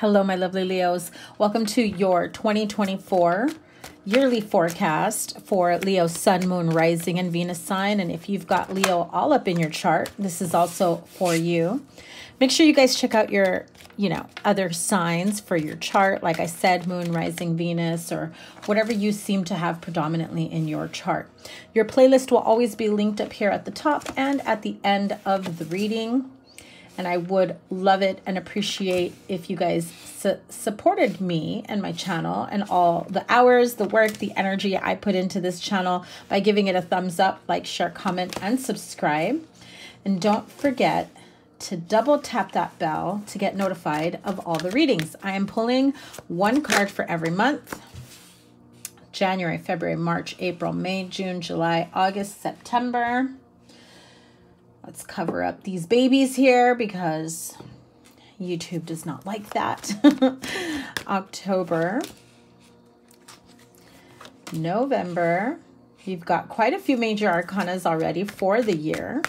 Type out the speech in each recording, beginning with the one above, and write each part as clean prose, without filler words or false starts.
Hello, my lovely Leos. Welcome to your 2024 yearly forecast for Leo, Sun, Moon, Rising, and Venus sign. And if you've got Leo all up in your chart, this is also for you. Make sure you guys check out your, other signs for your chart. Like I said, Moon, Rising, Venus, or whatever you seem to have predominantly in your chart. Your playlist will always be linked up here at the top and at the end of the reading. And I would love it and appreciate if you guys supported me and my channel and all the hours, the work, the energy I put into this channel by giving it a thumbs up, like, share, comment, and subscribe. And don't forget to double tap that bell to get notified of all the readings. I am pulling one card for every month. January, February, March, April, May, June, July, August, September. Let's cover up these babies here because YouTube does not like that. October, November. You've got quite a few major arcanas already for the year.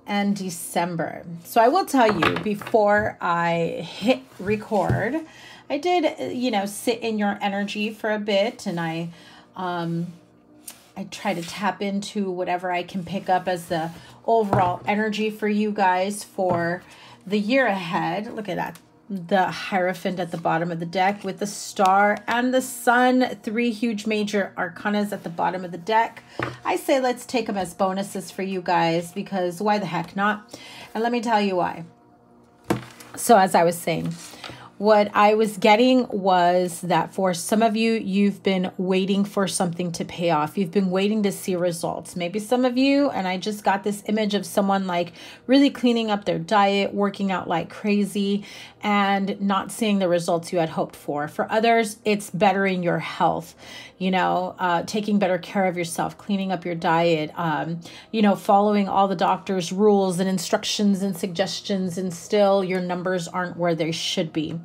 And December. So I will tell you, before I hit record, I did, sit in your energy for a bit, and I try to tap into whatever I can pick up as the overall energy for you guys for the year ahead. Look at that. The Hierophant at the bottom of the deck with the star and the sun. 3 huge major arcanas at the bottom of the deck. I say let's take them as bonuses for you guys because why the heck not? And let me tell you why. So as I was saying, what I was getting was that for some of you, you've been waiting for something to pay off. You've been waiting to see results. Maybe some of you, and I just got this image of someone like really cleaning up their diet, working out like crazy, and not seeing the results you had hoped for. For others, it's bettering your health, taking better care of yourself, cleaning up your diet, following all the doctor's rules and instructions and suggestions, and still your numbers aren't where they should be.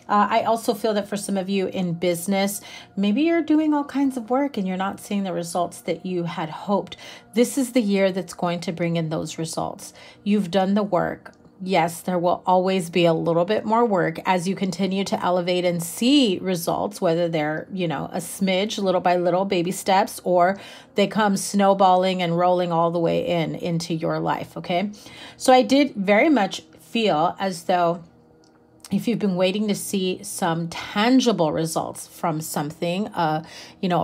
I also feel that for some of you in business, maybe you're doing all kinds of work and you're not seeing the results that you had hoped. This is the year that's going to bring in those results. You've done the work. Yes, there will always be a little bit more work as you continue to elevate and see results, whether they're, a smidge, little by little, baby steps, or they come snowballing and rolling all the way into your life, okay? So I did very much feel as though if you've been waiting to see some tangible results from something, a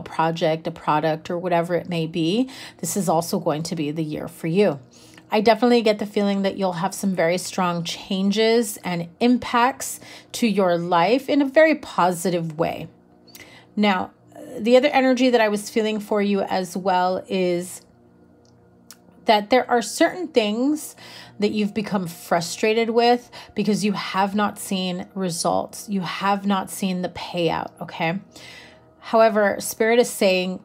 project, a product, or whatever it may be, this is also going to be the year for you. I definitely get the feeling that you'll have some very strong changes and impacts to your life in a very positive way. Now, the other energy that I was feeling for you as well is that there are certain things that you've become frustrated with because you have not seen results. You have not seen the payout, okay? However, Spirit is saying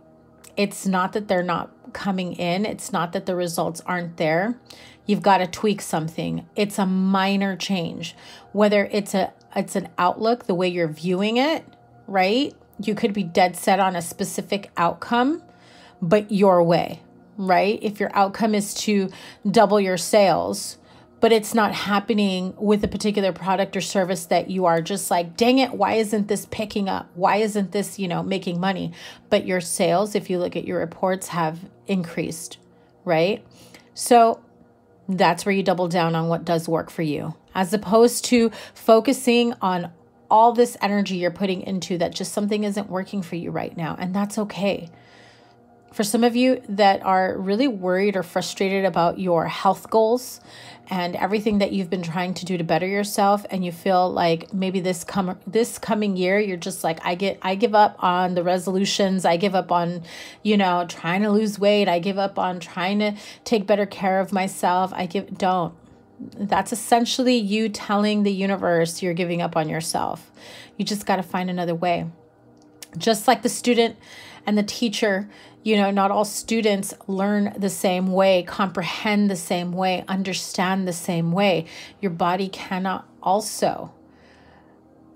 it's not that they're not coming in. It's not that the results aren't there. You've got to tweak something. It's a minor change. Whether it's an outlook, the way you're viewing it, right? You could be dead set on a specific outcome, but your way. Right? If your outcome is to double your sales, but it's not happening with a particular product or service that you are just like, dang it, why isn't this picking up? Why isn't this, making money? But your sales, if you look at your reports, have increased, right? So that's where you double down on what does work for you, as opposed to focusing on all this energy you're putting into that just something isn't working for you right now. And that's okay. For some of you that are really worried or frustrated about your health goals and everything that you've been trying to do to better yourself, and you feel like maybe this coming year, you're just like, I give up on the resolutions. I give up on, trying to lose weight. I give up on trying to take better care of myself. Don't. That's essentially you telling the universe you're giving up on yourself. You just got to find another way. Just like the student and the teacher, not all students learn the same way, comprehend the same way, understand the same way. Your body cannot also,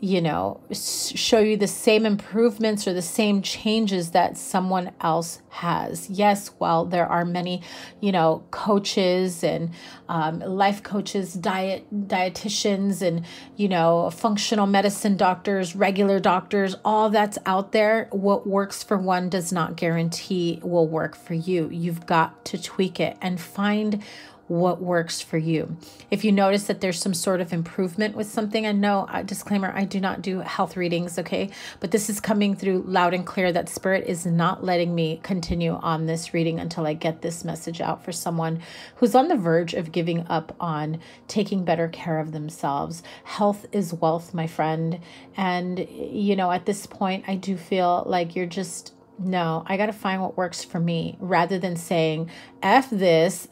you know, show you the same improvements or the same changes that someone else has. Yes, while there are many, you know, coaches and life coaches, dietitians and, you know, functional medicine doctors, regular doctors, all that's out there, what works for one does not guarantee will work for you. You've got to tweak it and find what works for you. If you notice that there's some sort of improvement with something, and no, disclaimer, I do not do health readings, okay? But this is coming through loud and clear that Spirit is not letting me continue on this reading until I get this message out for someone who's on the verge of giving up on taking better care of themselves. Health is wealth, my friend. And, you know, at this point, I do feel like you're just, no, I got to find what works for me rather than saying, F this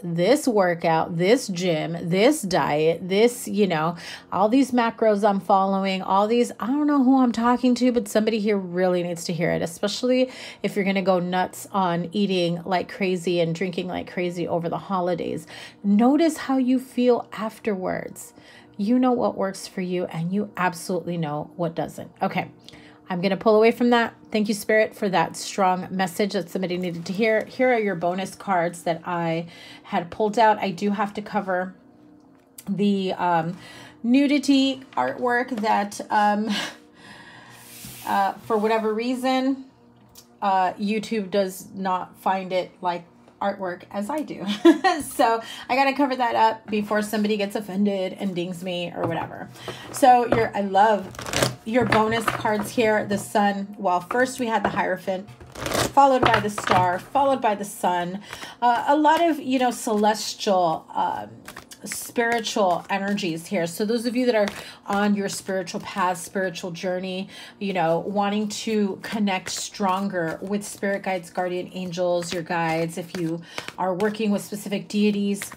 workout, this gym, this diet, this, you know, all these macros I'm following, all these, I don't know who I'm talking to, but somebody here really needs to hear it, especially if you're going to go nuts on eating like crazy and drinking like crazy over the holidays. Notice how you feel afterwards. You know what works for you and you absolutely know what doesn't. Okay. I'm going to pull away from that. Thank you, Spirit, for that strong message that somebody needed to hear. Here are your bonus cards that I had pulled out. I do have to cover the nudity artwork that, for whatever reason, YouTube does not find it like artwork as I do. So I got to cover that up before somebody gets offended and dings me or whatever. So I love your bonus cards here. The Sun. Well, first we had the Hierophant, followed by the Star, followed by the Sun. A lot of, you know, celestial, spiritual energies here. So those of you that are on your spiritual path, spiritual journey, you know, wanting to connect stronger with spirit guides, guardian angels, your guides, if you are working with specific deities,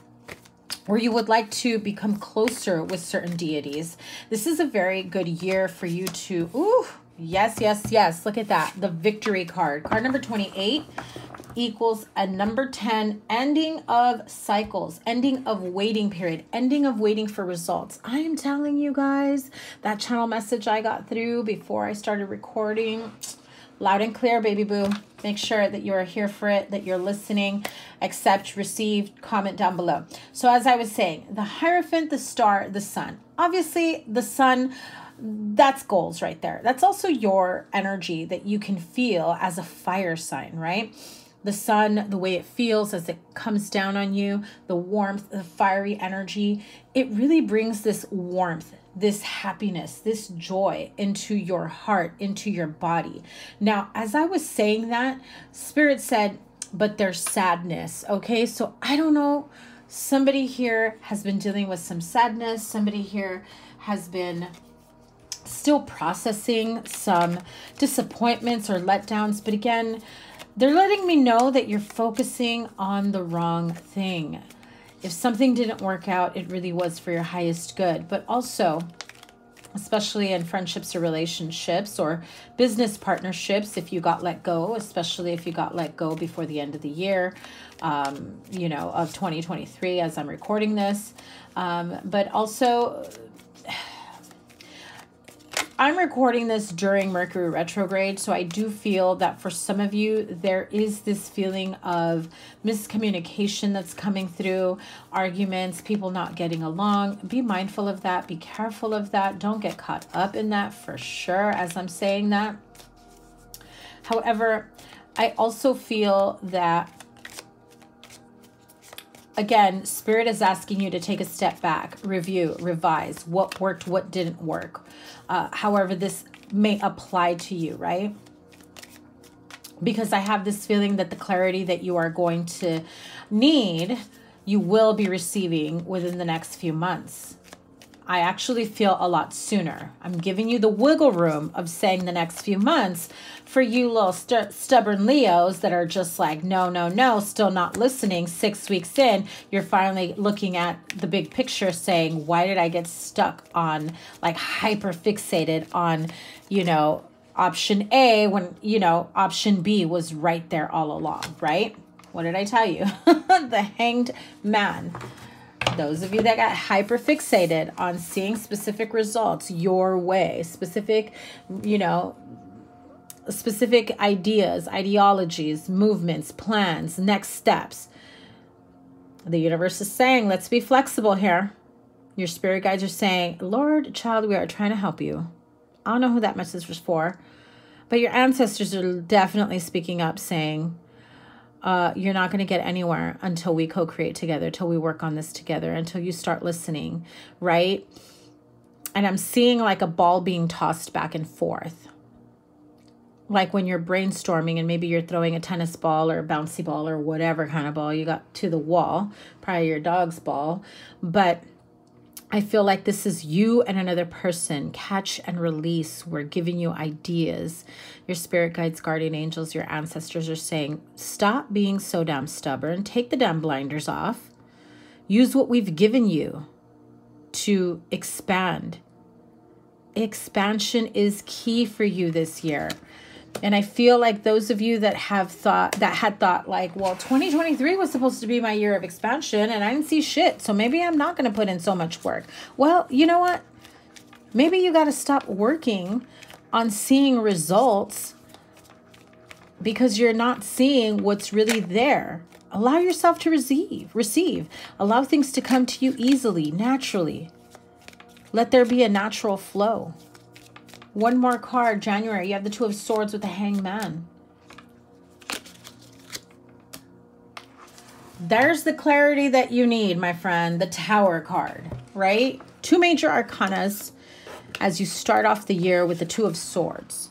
or you would like to become closer with certain deities, this is a very good year for you to, ooh, yes, yes, yes. Look at that. The Victory card. Card number 28 equals a number 10, ending of cycles, ending of waiting period, ending of waiting for results. I am telling you guys, that channel message I got through before I started recording, loud and clear, baby boo. Make sure that you're here for it, that you're listening, accept, receive, comment down below. So as I was saying, the Hierophant, the Star, the Sun. Obviously, the Sun, that's goals right there. That's also your energy that you can feel as a fire sign, right? The sun, the way it feels as it comes down on you, the warmth, the fiery energy, it really brings this warmth, this happiness, this joy into your heart, into your body. Now, as I was saying that, Spirit said, but there's sadness, okay? So I don't know, somebody here has been dealing with some sadness. Somebody here has been still processing some disappointments or letdowns. But again, they're letting me know that you're focusing on the wrong thing. If something didn't work out, it really was for your highest good. But also, especially in friendships or relationships or business partnerships, if you got let go, especially if you got let go before the end of the year, you know, of 2023 as I'm recording this. But also, I'm recording this during Mercury retrograde, so I do feel that for some of you, there is this feeling of miscommunication that's coming through, arguments, people not getting along. Be mindful of that. Be careful of that. Don't get caught up in that for sure as I'm saying that. However, I also feel that, again, Spirit is asking you to take a step back, review, revise what worked, what didn't work. However this may apply to you, right? Because I have this feeling that the clarity that you are going to need, you will be receiving within the next few months. I actually feel a lot sooner. I'm giving you the wiggle room of saying the next few months for you little stubborn Leos that are just like, no, no, no, still not listening. 6 weeks in, you're finally looking at the big picture saying, why did I get stuck on, like, hyper fixated on, you know, option A when, you know, option B was right there all along, right? What did I tell you? The Hanged Man. Those of you that got hyper fixated on seeing specific results your way, specific, you know, specific ideas, ideologies, movements, plans, next steps. The universe is saying, let's be flexible here. Your spirit guides are saying, Lord, child, we are trying to help you. I don't know who that message was for, but your ancestors are definitely speaking up saying, you're not going to get anywhere until we co-create together, until we work on this together, until you start listening, right? And I'm seeing like a ball being tossed back and forth. Like when you're brainstorming and maybe you're throwing a tennis ball or a bouncy ball or whatever kind of ball you got to the wall, probably your dog's ball. But I feel like this is you and another person. Catch and release. We're giving you ideas. Your spirit guides, guardian angels, your ancestors are saying, stop being so damn stubborn. Take the damn blinders off. Use what we've given you to expand. Expansion is key for you this year. And I feel like those of you that had thought like, well, 2023 was supposed to be my year of expansion and I didn't see shit. So maybe I'm not going to put in so much work. Well, you know what? Maybe you got to stop working on seeing results because you're not seeing what's really there. Allow yourself to receive. Allow things to come to you easily, naturally. Let there be a natural flow. One more card, January. You have the Two of Swords with the Hanged Man. There's the clarity that you need, my friend. The Tower card, right? Two major arcanas as you start off the year with the Two of Swords.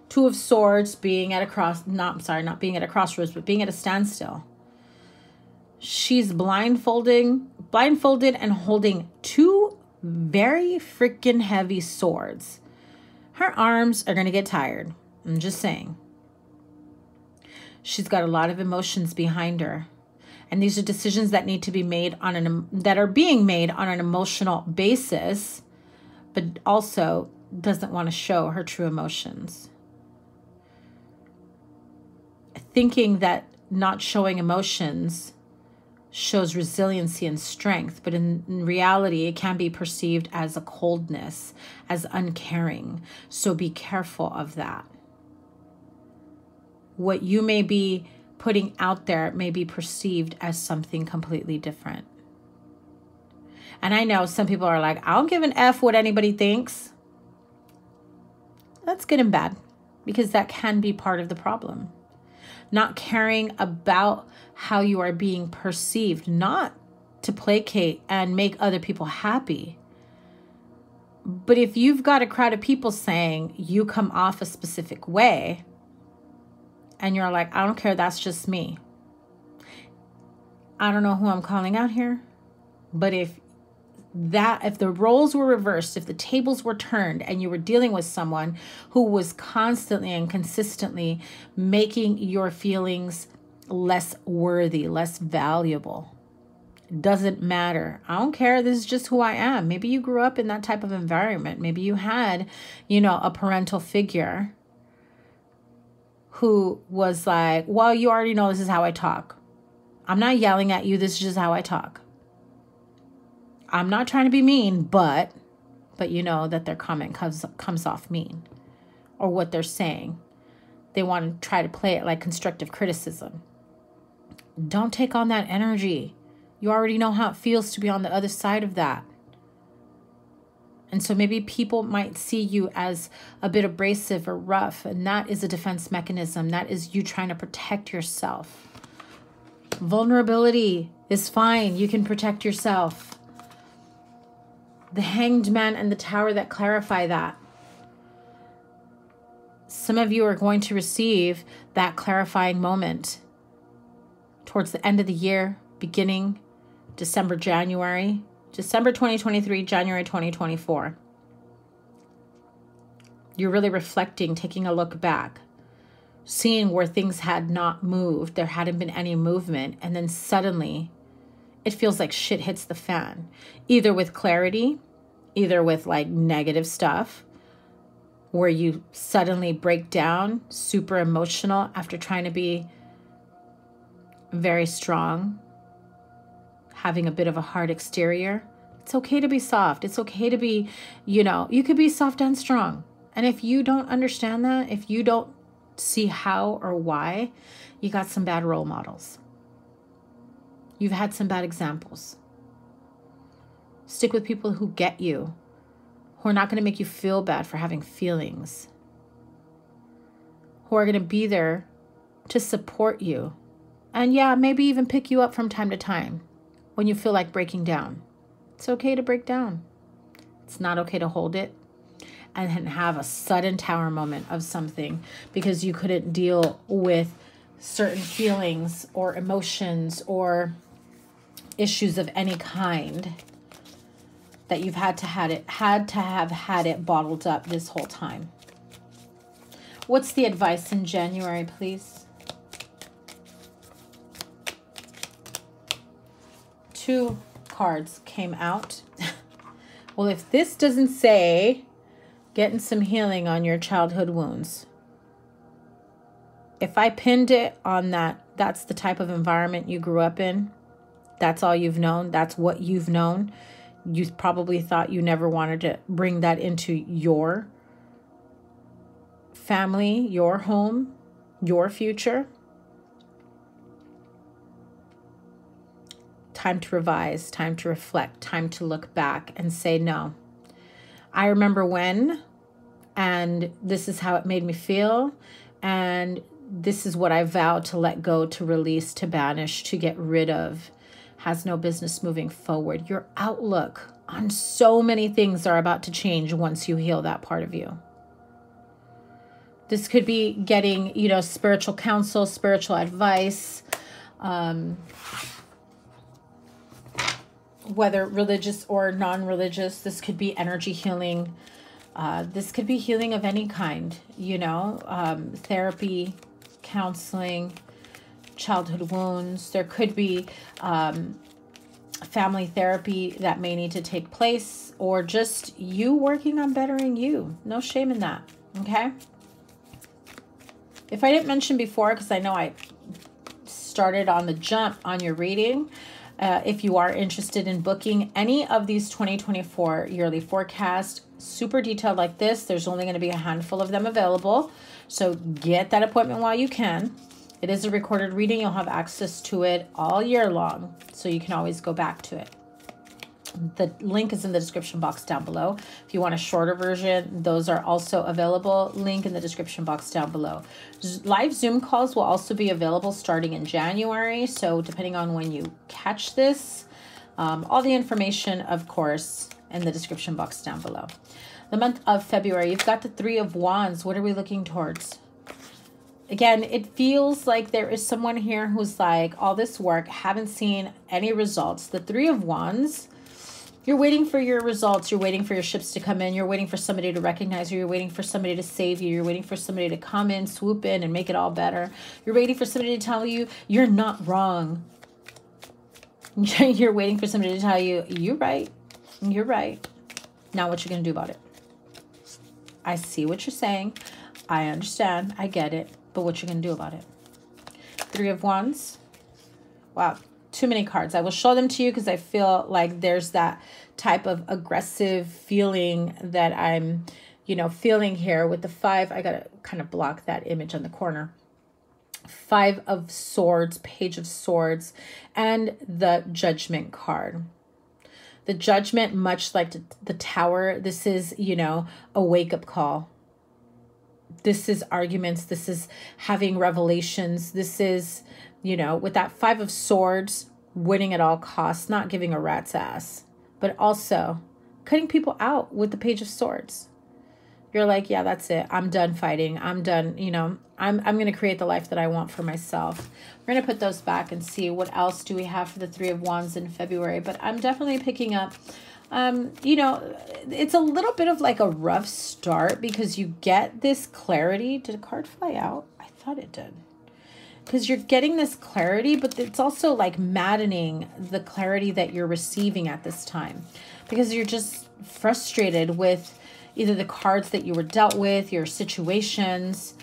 Two of Swords being at a not being at a crossroads, but being at a standstill. She's blindfolded and holding two very freaking heavy swords. Her arms are going to get tired. I'm just saying. She's got a lot of emotions behind her. And these are decisions that need to be made that are being made on an emotional basis, but also doesn't want to show her true emotions. Thinking that not showing emotions shows resiliency and strength, but in reality, it can be perceived as a coldness, as uncaring. So be careful of that. What you may be putting out there may be perceived as something completely different. And I know some people are like, I don't give an F what anybody thinks. That's good and bad, because that can be part of the problem. Not caring about how you are being perceived, not to placate and make other people happy. But if you've got a crowd of people saying you come off a specific way, and you're like, I don't care, that's just me. I don't know who I'm calling out here, but if the roles were reversed, if the tables were turned and you were dealing with someone who was constantly and consistently making your feelings less worthy, less valuable, it doesn't matter. I don't care. This is just who I am. Maybe you grew up in that type of environment. Maybe you had, a parental figure who was like, well, you already know this is how I talk. I'm not yelling at you. This is just how I talk. I'm not trying to be mean, but you know that their comment comes off mean, or what they're saying. They want to try to play it like constructive criticism. Don't take on that energy. You already know how it feels to be on the other side of that. And so maybe people might see you as a bit abrasive or rough, and that is a defense mechanism. That is you trying to protect yourself. Vulnerability is fine. You can protect yourself. The Hanged Man and the Tower that clarify that. Some of you are going to receive that clarifying moment towards the end of the year, beginning December 2023, January 2024. You're really reflecting, taking a look back, seeing where things had not moved. There hadn't been any movement. And then suddenly it feels like shit hits the fan, either with clarity, either with like negative stuff, where you suddenly break down, super emotional after trying to be very strong, having a bit of a hard exterior. It's okay to be soft. It's okay to be, you know, you could be soft and strong. And if you don't understand that, if you don't see how or why, you got some bad role models. You've had some bad examples. Stick with people who get you, who are not going to make you feel bad for having feelings, who are going to be there to support you. And yeah, maybe even pick you up from time to time when you feel like breaking down. It's okay to break down. It's not okay to hold it and then have a sudden tower moment of something because you couldn't deal with certain feelings or emotions or issues of any kind that you've had to have had it bottled up this whole time. What's the advice in January, please? 2 cards came out. Well, if this doesn't say getting some healing on your childhood wounds, if I pinned it on that's the type of environment you grew up in, that's all you've known, that's what you've known, you probably thought you never wanted to bring that into your family, your home, your future. Time to revise, time to reflect, time to look back and say, no, I remember when, and this is how it made me feel, and this is what I vowed to let go, to release, to banish, to get rid of. Has no business moving forward. Your outlook on so many things are about to change once you heal that part of you. This could be getting, you know, spiritual counsel, spiritual advice, whether religious or non-religious. This could be energy healing. This could be healing of any kind, you know, therapy, counseling, childhood wounds. There could be family therapy that may need to take place, or just you working on bettering you. No shame in that, okay? If I didn't mention before, because I know I started on the jump on your reading, if you are interested in booking any of these 2024 yearly forecasts, super detailed like this, there's only going to be a handful of them available. So get that appointment while you can. It is a recorded reading. You'll have access to it all year long, so you can always go back to it. The link is in the description box down below. If you want a shorter version, those are also available. Link in the description box down below. Live Zoom calls will also be available starting in January. So depending on when you catch this, all the information, of course, in the description box down below. The month of February, you've got the 3 of Wands. What are we looking towards? Again, it feels like there is someone here who's like, all this work, haven't seen any results. The 3 of Wands, you're waiting for your results. You're waiting for your ships to come in. You're waiting for somebody to recognize you. You're waiting for somebody to save you. You're waiting for somebody to come in, swoop in, and make it all better. You're waiting for somebody to tell you you're not wrong. You're waiting for somebody to tell you, you're right. You're right. Now what you're going to do about it? I see what you're saying. I understand. I get it. But what you're going to do about it? 3 of Wands. Wow. Too many cards. I will show them to you because I feel like there's that type of aggressive feeling that I'm, you know, feeling here with the 5. I got to kind of block that image on the corner. 5 of Swords, Page of Swords, and the Judgment card. The Judgment, much like the Tower, this is, you know, a wake-up call. This is arguments. This is having revelations. This is, you know, with that 5 of Swords, winning at all costs, not giving a rat's ass, but also cutting people out with the Page of Swords. You're like, yeah, that's it. I'm done fighting. I'm done. You know, I'm going to create the life that I want for myself. We're going to put those back and see what else do we have for the 3 of Wands in February. But I'm definitely picking up, you know, it's a little bit of like a rough start because you get this clarity. Did a card fly out? I thought it did. Because you're getting this clarity, but it's also like maddening, the clarity that you're receiving at this time. Because you're just frustrated with either the cards that you were dealt with, your situations,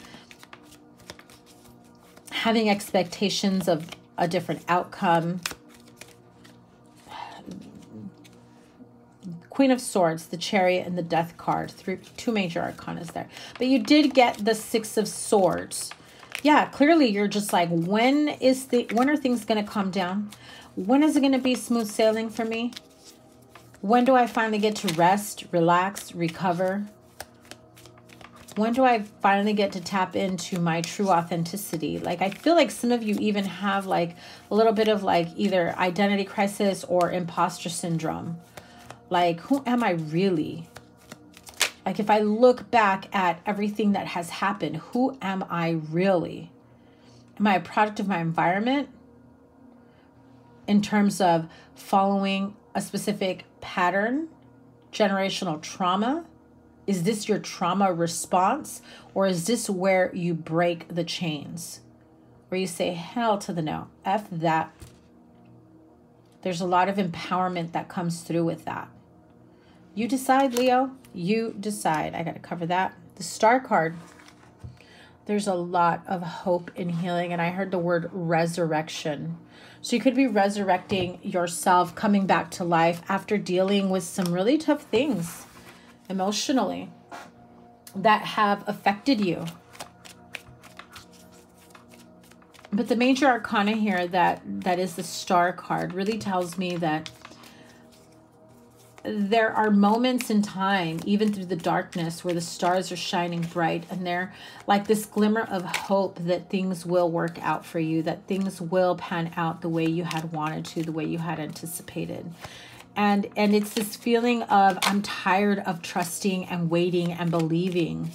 having expectations of a different outcome. Queen of Swords, the Chariot, and the Death card. Two major arcanas there. But you did get the Six of Swords. Yeah, clearly you're just like, when are things going to calm down? When is it going to be smooth sailing for me? When do I finally get to rest, relax, recover? When do I finally get to tap into my true authenticity? Like, I feel like some of you even have like a little bit of like either identity crisis or imposter syndrome. Like, who am I really? Like, if I look back at everything that has happened, who am I really? Am I a product of my environment in terms of following a specific pattern, generational trauma? Is this your trauma response? Or is this where you break the chains? Where you say, hell to the no, F that. There's a lot of empowerment that comes through with that. You decide, Leo. You decide. I got to cover that. The Star card. There's a lot of hope and healing. And I heard the word resurrection. So you could be resurrecting yourself, coming back to life after dealing with some really tough things emotionally that have affected you. But the major arcana here that is the Star card really tells me that there are moments in time, even through the darkness, where the stars are shining bright, and they're like this glimmer of hope that things will work out for you, that things will pan out the way you had wanted to, the way you had anticipated. And it's this feeling of, I'm tired of trusting and waiting and believing.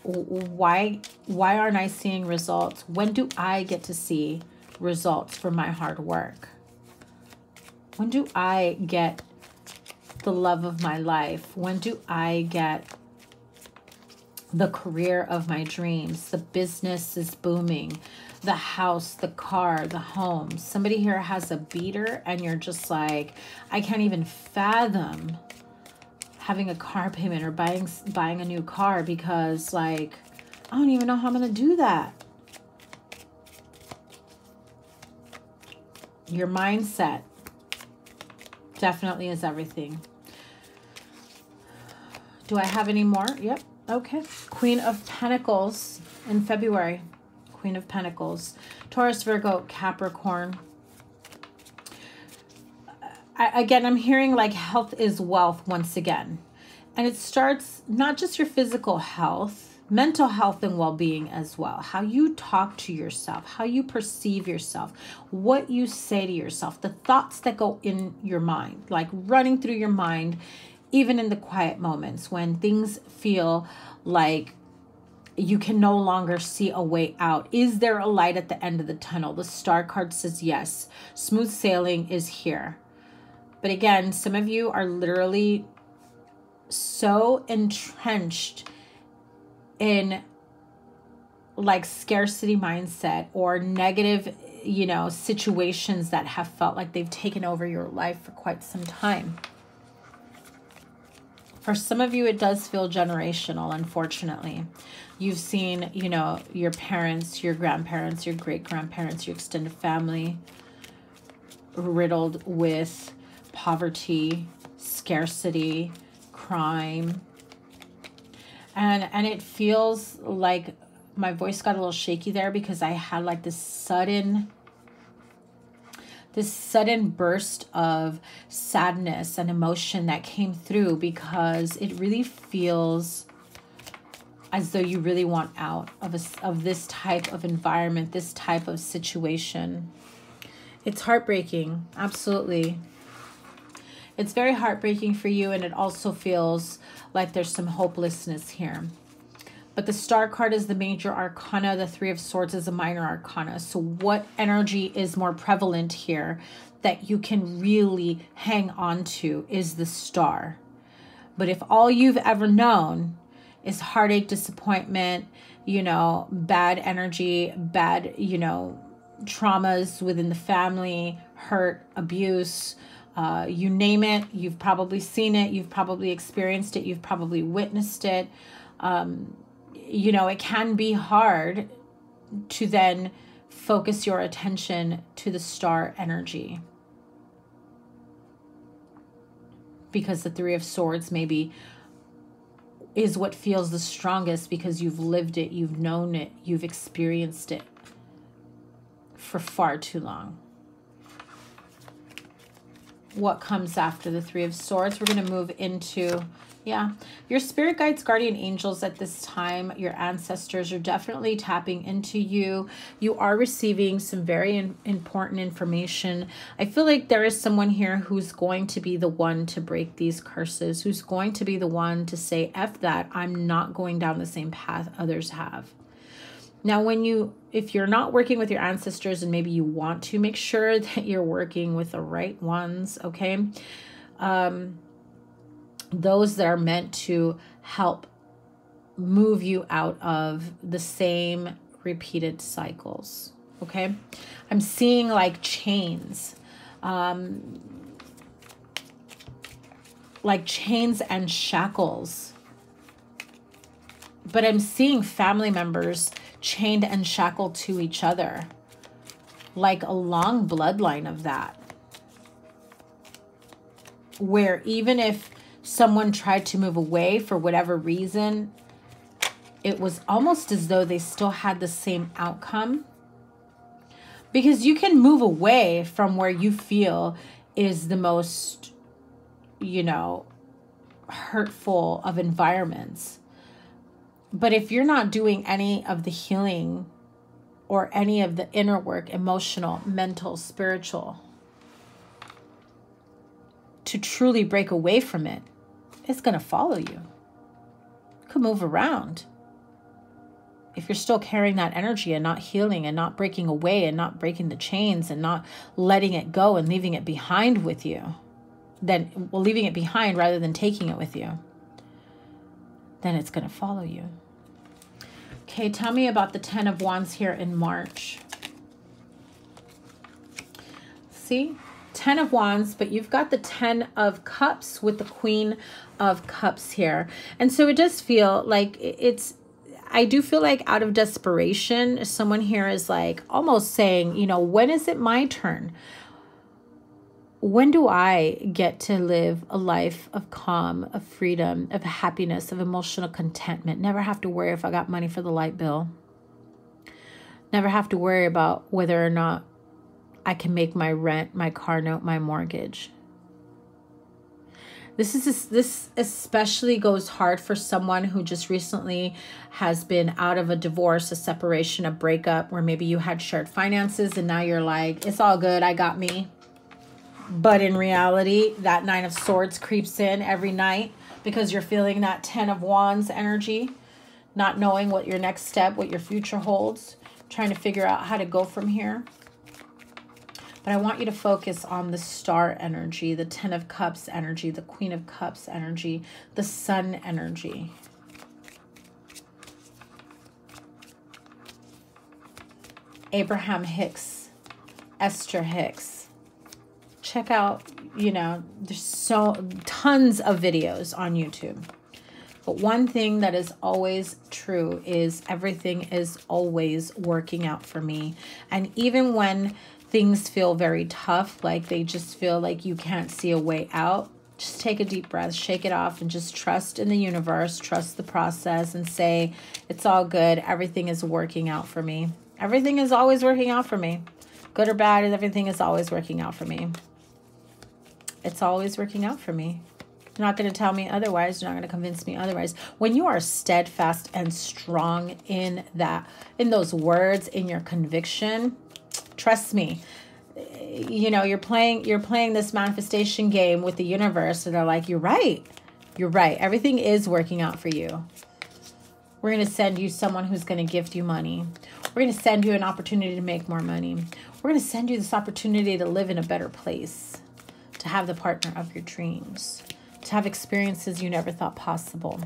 Why aren't I seeing results? When do I get to see results for my hard work? When do I get the love of my life? When do I get the career of my dreams? The business is booming. The house, the car, the home. Somebody here has a beater and you're just like, I can't even fathom having a car payment or buying a new car because, like, I don't even know how I'm going to do that. Your mindset definitely is everything. Do I have any more? Yep. Okay. Queen of Pentacles in February. Queen of Pentacles. Taurus, Virgo, Capricorn. Again, I'm hearing like health is wealth once again. And it starts not just your physical health, mental health and well-being as well. How you talk to yourself, how you perceive yourself, what you say to yourself, the thoughts that go in your mind, like running through your mind, even in the quiet moments when things feel like you can no longer see a way out. Is there a light at the end of the tunnel? The Star card says yes. Smooth sailing is here. But again, some of you are literally so entrenched in like scarcity mindset or negative, situations that have felt like they've taken over your life for quite some time. For some of you, it does feel generational, unfortunately. You've seen, your parents, your grandparents, your great-grandparents, your extended family riddled with poverty, scarcity, crime. And it feels like my voice got a little shaky there because I had like this sudden burst of sadness and emotion that came through because it really feels as though you really want out of this type of environment, this type of situation. It's heartbreaking, absolutely. It's very heartbreaking for you, and it also feels like there's some hopelessness here. But the Star card is the major arcana. The Three of Swords is a minor arcana. So what energy is more prevalent here that you can really hang on to is the Star. But if all you've ever known is heartache, disappointment, bad energy, bad, traumas within the family, hurt, abuse, you name it, you've probably seen it, you've probably experienced it, you've probably witnessed it. It can be hard to then focus your attention to the Star energy. because the Three of Swords maybe is what feels the strongest because you've lived it, you've known it, you've experienced it for far too long. What comes after the Three of Swords? We're going to move into, your spirit guides, guardian angels at this time, your ancestors are definitely tapping into you. You are receiving some very important information. I feel like there is someone here who's going to be the one to break these curses, who's going to be the one to say, F that, I'm not going down the same path others have. Now, if you're not working with your ancestors and maybe you want to, make sure that you're working with the right ones, okay? Those that are meant to help move you out of the same repeated cycles, okay? I'm seeing like chains, and shackles. But I'm seeing family members chained and shackled to each other, like a long bloodline of that, where even if someone tried to move away for whatever reason, it was almost as though they still had the same outcome. Because you can move away from where you feel is the most, hurtful of environments. But if you're not doing any of the healing or any of the inner work, emotional, mental, spiritual, to truly break away from it, it's going to follow you. You could move around. If you're still carrying that energy and not healing and not breaking away and not breaking the chains and not letting it go and leaving it behind with you, leaving it behind rather than taking it with you, then it's going to follow you. Okay, tell me about the Ten of Wands here in March. See? 10 of Wands, but you've got the 10 of Cups with the Queen of Cups here. And so it does feel like I do feel like out of desperation, someone here is like almost saying, when is it my turn? When do I get to live a life of calm, of freedom, of happiness, of emotional contentment? Never have to worry if I got money for the light bill. Never have to worry about whether or not I can make my rent, my car note, my mortgage. This especially goes hard for someone who just recently has been out of a divorce, a separation, a breakup, where maybe you had shared finances and now you're like, it's all good, I got me. But in reality, that Nine of Swords creeps in every night because you're feeling that 10 of Wands energy, not knowing what your next step, what your future holds, trying to figure out how to go from here. But I want you to focus on the Star energy, the 10 of Cups energy, the Queen of Cups energy, the Sun energy. Abraham Hicks, Esther Hicks. Check out, there's tons of videos on YouTube. But one thing that is always true is everything is always working out for me. And even when things feel very tough, like they just feel like you can't see a way out, just take a deep breath, shake it off, and just trust in the universe, trust the process, and say, it's all good. Everything is working out for me. Everything is always working out for me. Good or bad, everything is always working out for me. It's always working out for me. You're not going to tell me otherwise. You're not going to convince me otherwise. When you are steadfast and strong in those words, in your conviction, trust me, you're playing this manifestation game with the universe, and they're like, you're right. You're right. Everything is working out for you. We're going to send you someone who's going to gift you money. We're going to send you an opportunity to make more money. We're going to send you this opportunity to live in a better place, to have the partner of your dreams, to have experiences you never thought possible.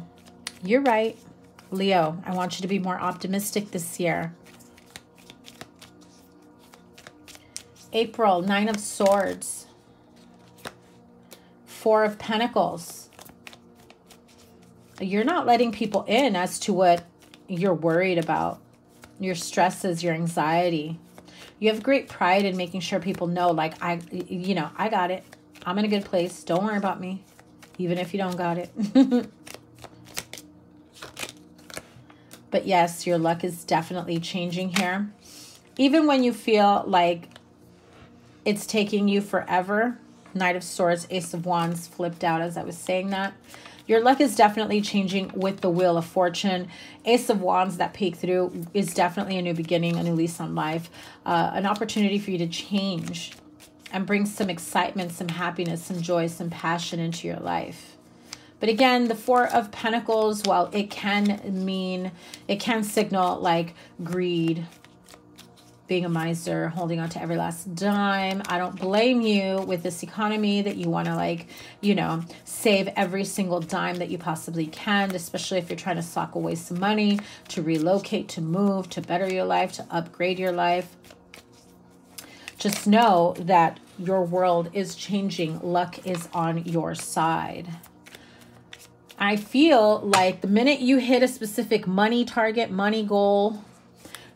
You're right. Leo, I want you to be more optimistic this year. April, 9 of Swords, 4 of Pentacles. You're not letting people in as to what you're worried about, your stresses, your anxiety. You have great pride in making sure people know, like, I got it. I'm in a good place. Don't worry about me. even if you don't got it. But yes, your luck is definitely changing here. Even when you feel like it's taking you forever, Knight of Swords, Ace of Wands flipped out as I was saying that. Your luck is definitely changing with the Wheel of Fortune. Ace of Wands that peek through is definitely a new beginning, a new lease on life, an opportunity for you to change and bring some excitement, some happiness, some joy, some passion into your life. But again, the Four of Pentacles, while it can signal like greed, being a miser, holding on to every last dime. I don't blame you with this economy that you want to, like, you know, save every single dime that you possibly can, especially if you're trying to sock away some money to relocate, to move, to better your life, to upgrade your life. Just know that your world is changing. Luck is on your side. I feel like the minute you hit a specific money target, money goal,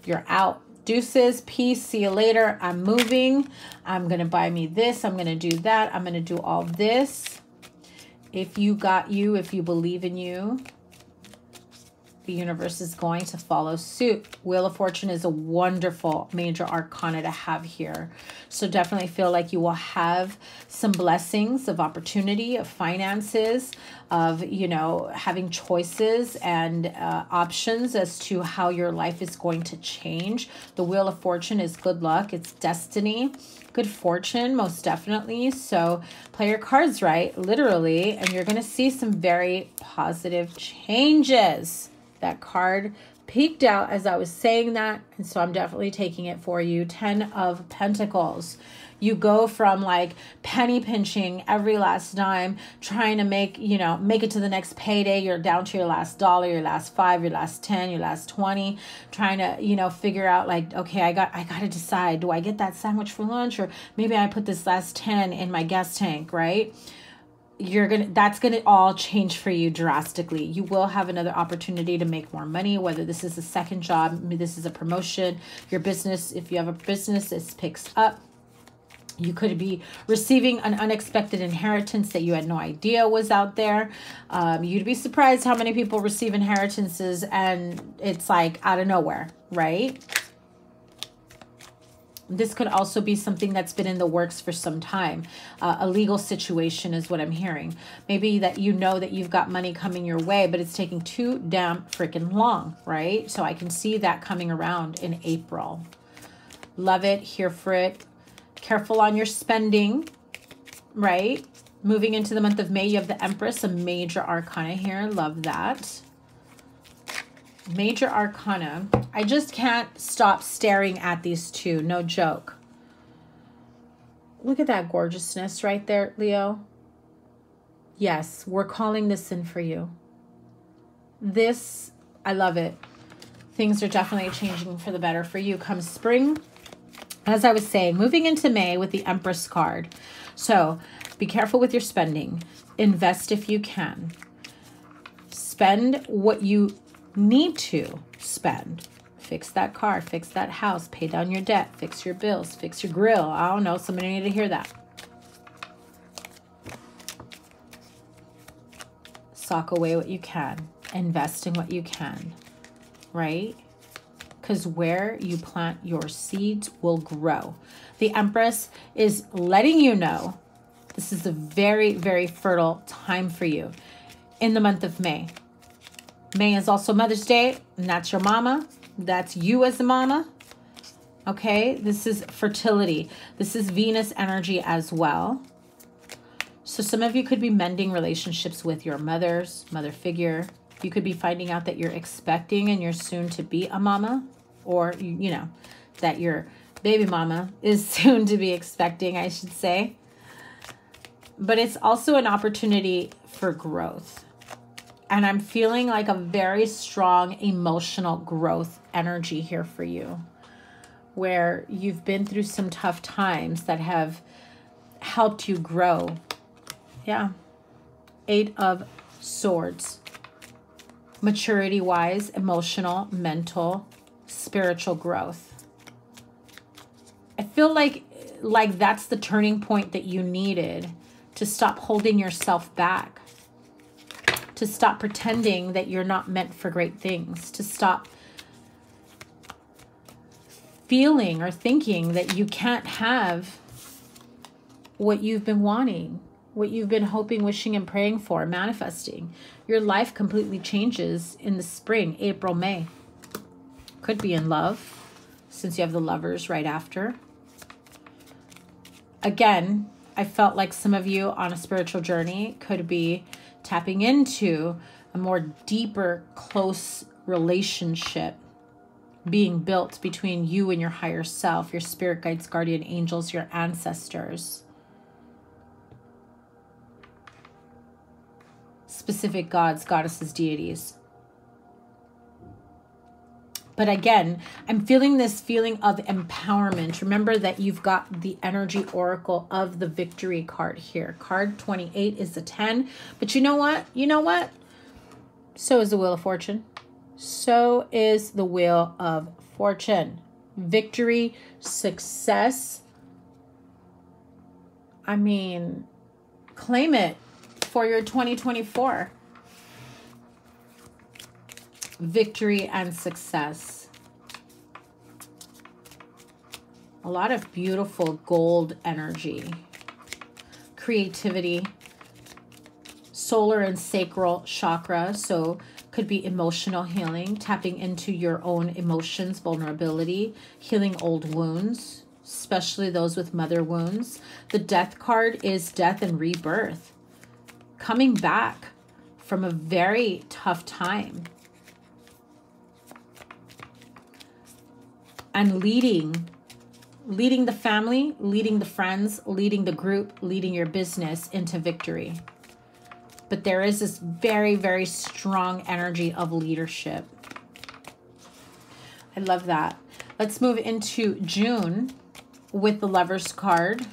you're out. Deuces, peace, see you later. I'm moving. I'm going to buy me this. I'm going to do that. I'm going to do all this. If you got you, if you believe in you, the universe is going to follow suit. Wheel of Fortune is a wonderful major arcana to have here. So definitely feel like you will have some blessings of opportunity, of finances, of, you know, having choices and options as to how your life is going to change. The Wheel of Fortune is good luck. It's destiny, good fortune, most definitely. So play your cards right, literally, and you're going to see some very positive changes. That card peeked out as I was saying that, and so I'm definitely taking it for you. 10 of Pentacles. You go from like penny pinching every last dime, trying to make, you know, make it to the next payday. You're down to your last dollar, your last 5, your last 10, your last 20, trying to, you know, figure out like, okay, I got to decide, do I get that sandwich for lunch, or maybe I put this last 10 in my gas tank, right? That's gonna all change for you drastically. You will have another opportunity to make more money, whether this is a second job, maybe this is a promotion, your business, if you have a business, it picks up. You could be receiving an unexpected inheritance that you had no idea was out there. You'd be surprised how many people receive inheritances and it's like out of nowhere, right? This could also be something that's been in the works for some time. A legal situation is what I'm hearing. Maybe that you know that you've got money coming your way, but it's taking too damn freaking long, right? So I can see that coming around in April. Love it. Here for it. Careful on your spending, right? Moving into the month of May, you have the Empress, a major arcana here. Love that. Major arcana. I just can't stop staring at these two. No joke. Look at that gorgeousness right there, Leo. Yes, we're calling this in for you. This, I love it. Things are definitely changing for the better for you come spring. As I was saying, moving into May with the Empress card. So be careful with your spending. Invest if you can. Spend what you need to spend. Fix that car, fix that house, pay down your debt, fix your bills, fix your grill. I don't know, somebody need to hear that. Sock away what you can. Invest in what you can, right? Because where you plant your seeds will grow. The Empress is letting you know this is a very, very fertile time for you in the month of May. May is also Mother's Day, and that's your mama. That's you as a mama. Okay, this is fertility. This is Venus energy as well. So some of you could be mending relationships with your mother figure. You could be finding out that you're expecting and you're soon to be a mama, or, you know, that your baby mama is soon to be expecting, I should say. But it's also an opportunity for growth. And I'm feeling like a very strong emotional growth energy here for you, where you've been through some tough times that have helped you grow. Yeah. 8 of Swords. Maturity-wise, emotional, mental, spiritual growth. I feel like that's the turning point that you needed to stop holding yourself back. to stop pretending that you're not meant for great things, to stop feeling or thinking that you can't have what you've been wanting, what you've been hoping, wishing, and praying for, manifesting. Your life completely changes in the spring, April, May. Could be in love, since you have the Lovers right after. Again, I felt like some of you on a spiritual journey could be tapping into a more deeper, close relationship being built between you and your higher self, your spirit guides, guardian angels, your ancestors. Specific gods, goddesses, deities. But again, I'm feeling this feeling of empowerment. Remember that you've got the energy oracle of the victory card here. Card 28 is the 10. But you know what? You know what? So is the Wheel of Fortune. So is the Wheel of Fortune. Victory, success. I mean, claim it for your 2024. Victory and success. A lot of beautiful gold energy. Creativity. Solar and sacral chakra. So could be emotional healing, tapping into your own emotions, vulnerability, healing old wounds, especially those with mother wounds. The Death card is death and rebirth. Coming back from a very tough time. And leading the family, leading the friends, leading the group, leading your business into victory. But there is this very, very strong energy of leadership. I love that. Let's move into June with the Lovers card.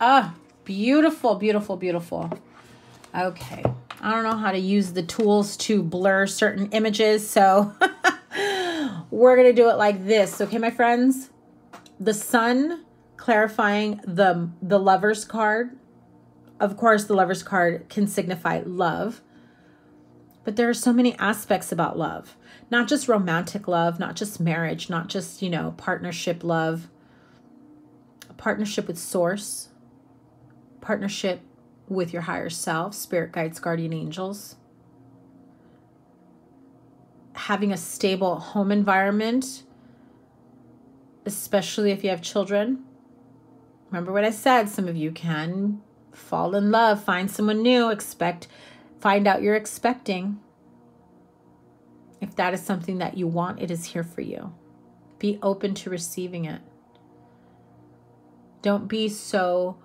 Ah, beautiful, beautiful, beautiful. Okay. I don't know how to use the tools to blur certain images, so we're going to do it like this. Okay, my friends? The Sun clarifying the Lovers card. Of course, the Lovers card can signify love. But there are so many aspects about love. Not just romantic love, not just marriage, not just, partnership love. A partnership with Source. Partnership with your higher self, spirit guides, guardian angels. Having a stable home environment, especially if you have children. Remember what I said, some of you can fall in love, find someone new, find out you're expecting. If that is something that you want, it is here for you. Be open to receiving it. Don't be so,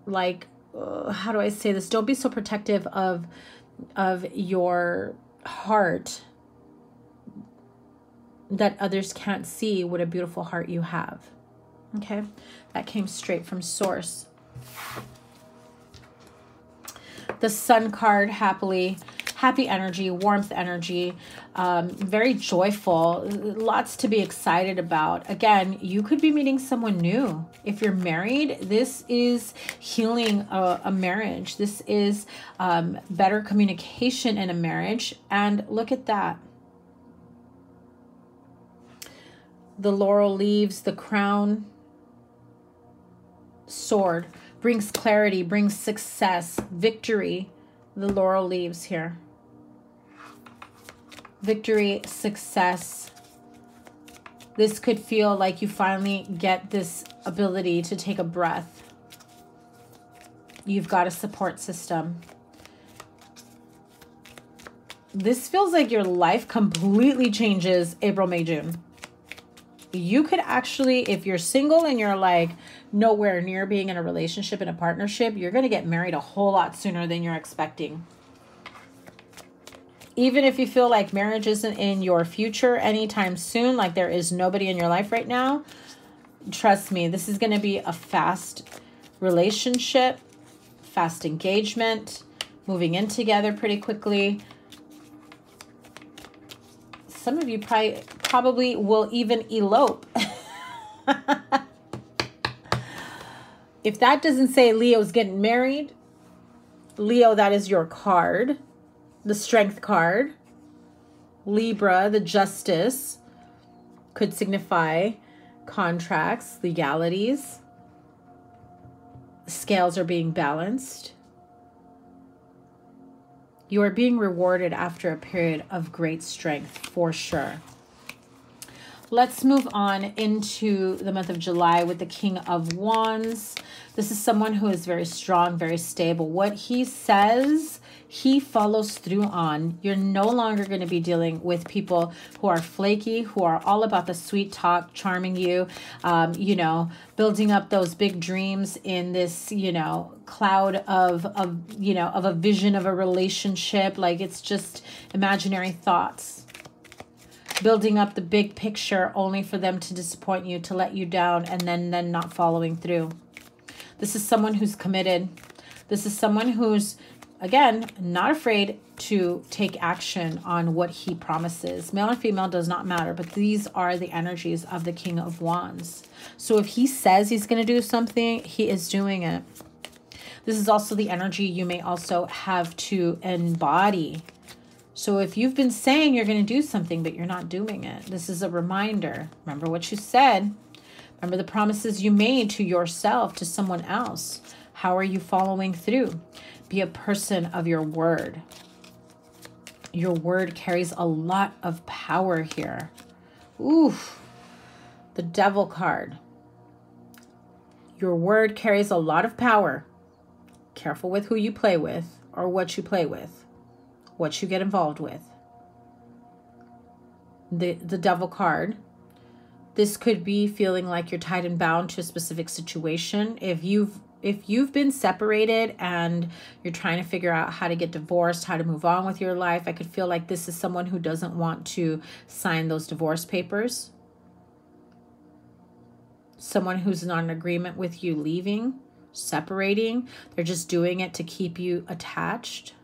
how do I say this? Don't be so protective of your heart that others can't see what a beautiful heart you have. Okay, that came straight from Source. The Sun card, happy energy, warmth energy, very joyful, lots to be excited about. Again, you could be meeting someone new. If you're married, this is healing a marriage. This is better communication in a marriage. And look at that. The laurel leaves, the crown, sword brings clarity, brings success, victory. The laurel leaves here. Victory, success. This could feel like you finally get this ability to take a breath. You've got a support system. This feels like your life completely changes April, May, June. You could actually, if you're single and you're like nowhere near being in a relationship, in a partnership, you're going to get married a whole lot sooner than you're expecting. Even if you feel like marriage isn't in your future anytime soon, like there is nobody in your life right now, trust me, this is going to be a fast relationship, fast engagement, moving in together pretty quickly. Some of you probably will even elope. If that doesn't say Leo's getting married, Leo, that is your card. The Strength card. Libra, the Justice, could signify contracts, legalities. Scales are being balanced. You are being rewarded after a period of great strength, for sure. Let's move on into the month of July with the King of Wands. This is someone who is very strong, very stable. What he says, he follows through on. You're no longer going to be dealing with people who are flaky, who are all about the sweet talk, charming you, you know, building up those big dreams in this, you know, cloud of a vision of a relationship. Like it's just imaginary thoughts. Building up the big picture only for them to disappoint you, to let you down, and then not following through. This is someone who's committed. This is someone who's, again, not afraid to take action on what he promises. Male and female does not matter, but these are the energies of the King of Wands. So if he says he's going to do something, he is doing it. This is also the energy you may also have to embody. So if you've been saying you're going to do something, but you're not doing it, this is a reminder. Remember what you said. Remember the promises you made to yourself, to someone else. How are you following through? Be a person of your word. Your word carries a lot of power here. Oof. The Devil card. Your word carries a lot of power. Careful with who you play with or what you play with. What you get involved with. The Devil card. This could be feeling like you're tied and bound to a specific situation. If you've been separated and you're trying to figure out how to get divorced, how to move on with your life, I could feel like this is someone who doesn't want to sign those divorce papers. Someone who's not in agreement with you leaving, separating. They're just doing it to keep you attached.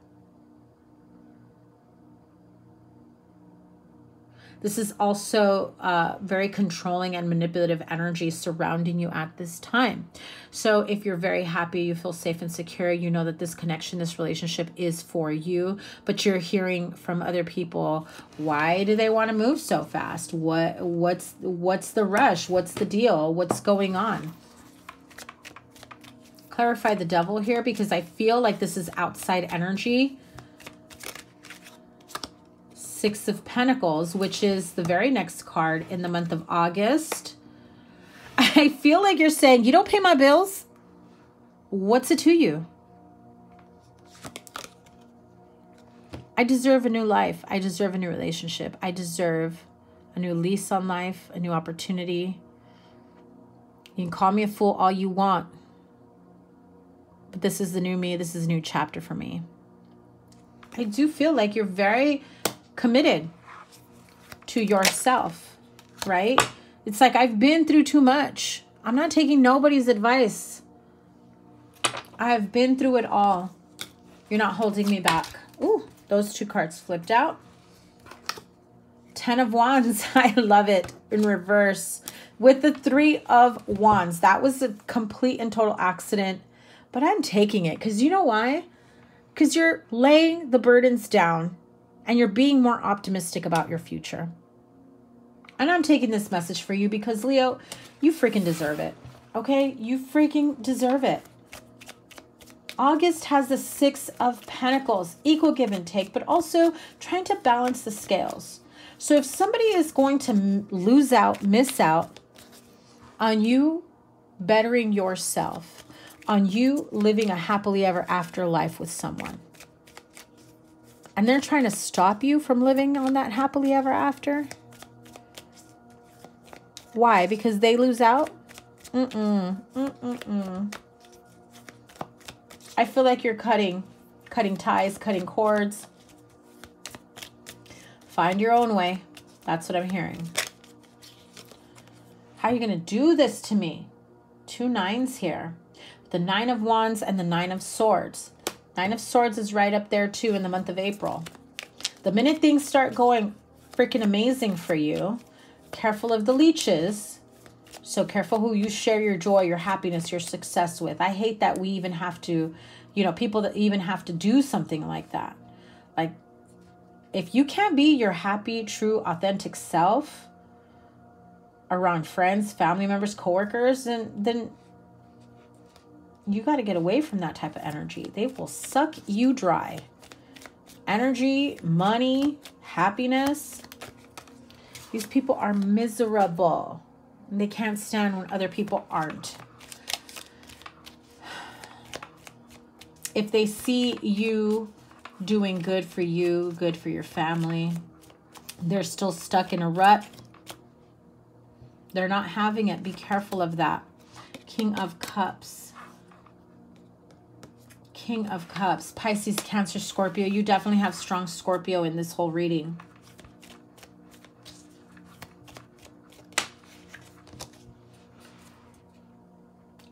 This is also very controlling and manipulative energy surrounding you at this time. So if you're very happy, you feel safe and secure, you know that this connection, this relationship is for you, but you're hearing from other people, why do they want to move so fast? What's the rush? What's the deal? What's going on? Clarify the Devil here because I feel like this is outside energy. Six of Pentacles, which is the very next card in the month of August. I feel like you're saying, you don't pay my bills? What's it to you? I deserve a new life. I deserve a new relationship. I deserve a new lease on life, a new opportunity. You can call me a fool all you want, but this is the new me. This is a new chapter for me. I do feel like you're very committed to yourself, right? It's like, I've been through too much. I'm not taking nobody's advice. I have been through it all. You're not holding me back. Ooh, those two cards flipped out. Ten of Wands. I love it in reverse with the Three of Wands. That was a complete and total accident, but I'm taking it because you know why? Because you're laying the burdens down and you're being more optimistic about your future. And I'm taking this message for you because, Leo, you freaking deserve it. Okay? You freaking deserve it. August has the Six of Pentacles. Equal give and take, but also trying to balance the scales. So if somebody is going to lose out, miss out on you bettering yourself, on you living a happily ever after life with someone, and they're trying to stop you from living on that happily ever after. Why? Because they lose out? I feel like you're cutting ties, cutting cords. Find your own way. That's what I'm hearing. How are you going to do this to me? Two nines here. The Nine of Wands and the Nine of Swords. Nine of Swords is right up there too in the month of April. The minute things start going freaking amazing for you, careful of the leeches. So careful who you share your joy, your happiness, your success with. I hate that we even have to, you know, people that even have to do something like that. Like, if you can't be your happy, true, authentic self around friends, family members, coworkers, then you got to get away from that type of energy. They will suck you dry. Energy, money, happiness. These people are miserable. And they can't stand when other people aren't. If they see you doing good for you, good for your family, they're still stuck in a rut. They're not having it. Be careful of that. King of Cups. King of Cups. Pisces, Cancer, Scorpio. You definitely have strong Scorpio in this whole reading.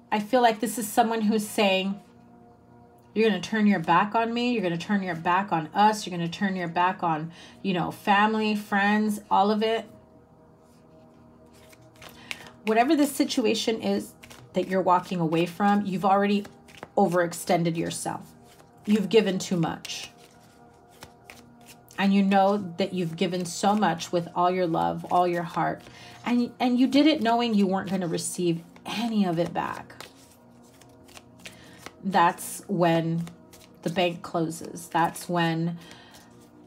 I feel like this is someone who's saying, you're going to turn your back on me. You're going to turn your back on us. You're going to turn your back on, you know, family, friends, all of it. Whatever the situation is that you're walking away from, you've already overextended yourself. You've given too much. And you know that you've given so much with all your love, all your heart. And you did it knowing you weren't going to receive any of it back. That's when the bank closes. That's when